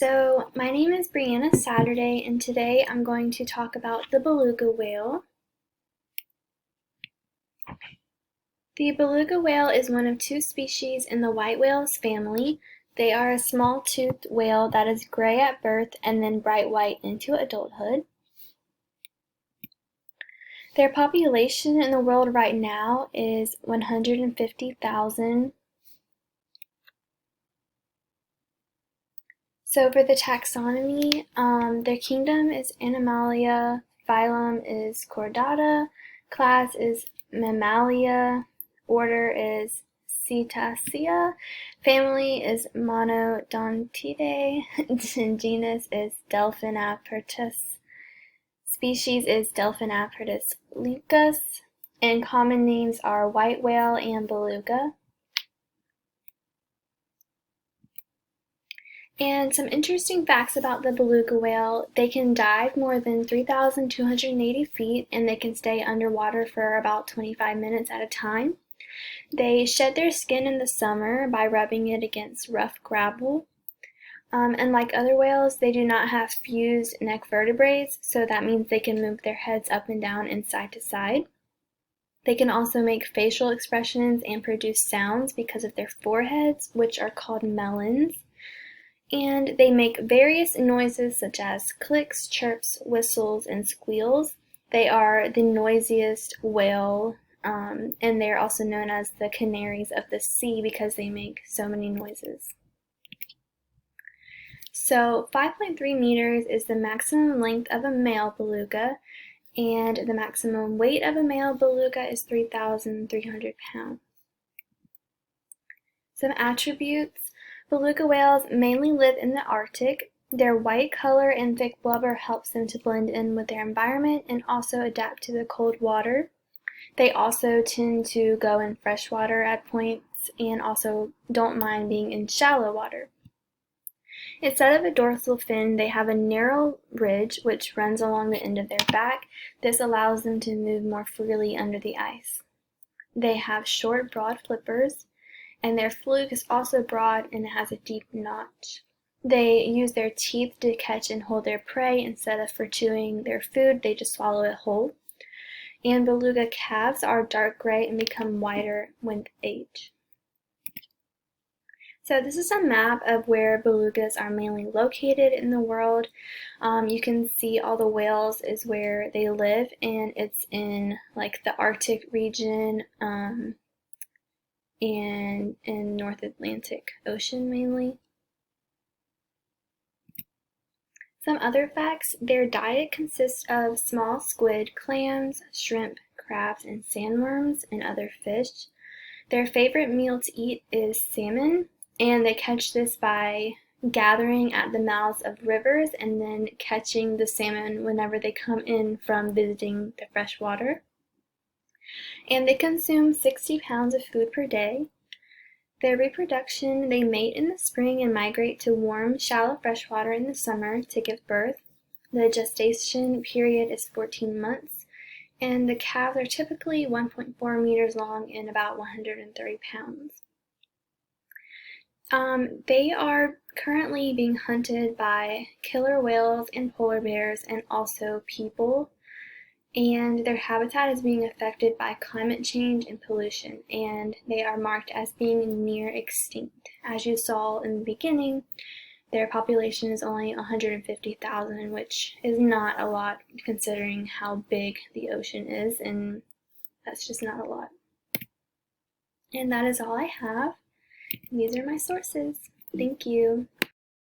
So, my name is Brianna Saturday, and today I'm going to talk about the beluga whale. The beluga whale is one of two species in the white whales family. They are a small-toothed whale that is gray at birth and then bright white into adulthood. Their population in the world right now is 150,000. So for the taxonomy, their kingdom is Animalia, phylum is Chordata, class is Mammalia, order is Cetacea, family is Monodontidae, genus is Delphinapertus, species is Delphinapertus leucus, and common names are white whale and beluga. And some interesting facts about the beluga whale: they can dive more than 3,280 feet and they can stay underwater for about 25 minutes at a time. They shed their skin in the summer by rubbing it against rough gravel. Unlike other whales, they do not have fused neck vertebrae, so that means they can move their heads up and down and side to side. They can also make facial expressions and produce sounds because of their foreheads, which are called melons. And they make various noises such as clicks, chirps, whistles, and squeals. They are the noisiest whale, and they're also known as the canaries of the sea because they make so many noises. So 5.3 meters is the maximum length of a male beluga, and the maximum weight of a male beluga is 3,300 pounds. Some attributes: beluga whales mainly live in the Arctic. Their white color and thick blubber helps them to blend in with their environment and also adapt to the cold water. They also tend to go in fresh water at points and also don't mind being in shallow water. Instead of a dorsal fin, they have a narrow ridge which runs along the end of their back. This allows them to move more freely under the ice. They have short, broad flippers, and their fluke is also broad and it has a deep notch. They use their teeth to catch and hold their prey. Instead of for chewing their food, they just swallow it whole. And beluga calves are dark gray and become whiter with age. So this is a map of where belugas are mainly located in the world. You can see all the whales is where they live, and it's in like the Arctic region, and in North Atlantic Ocean mainly. Some other facts: their diet consists of small squid, clams, shrimp, crabs, and sandworms, and other fish. Their favorite meal to eat is salmon, and they catch this by gathering at the mouths of rivers and then catching the salmon whenever they come in from visiting the fresh water. And they consume 60 pounds of food per day. Their reproduction: they mate in the spring and migrate to warm, shallow freshwater in the summer to give birth. The gestation period is 14 months, and the calves are typically 1.4 meters long and about 130 pounds. They are currently being hunted by killer whales and polar bears and also people. And their habitat is being affected by climate change and pollution, and they are marked as being near extinct. As you saw in the beginning, their population is only 150,000, which is not a lot considering how big the ocean is, and that's just not a lot. And that is all I have. These are my sources. Thank you.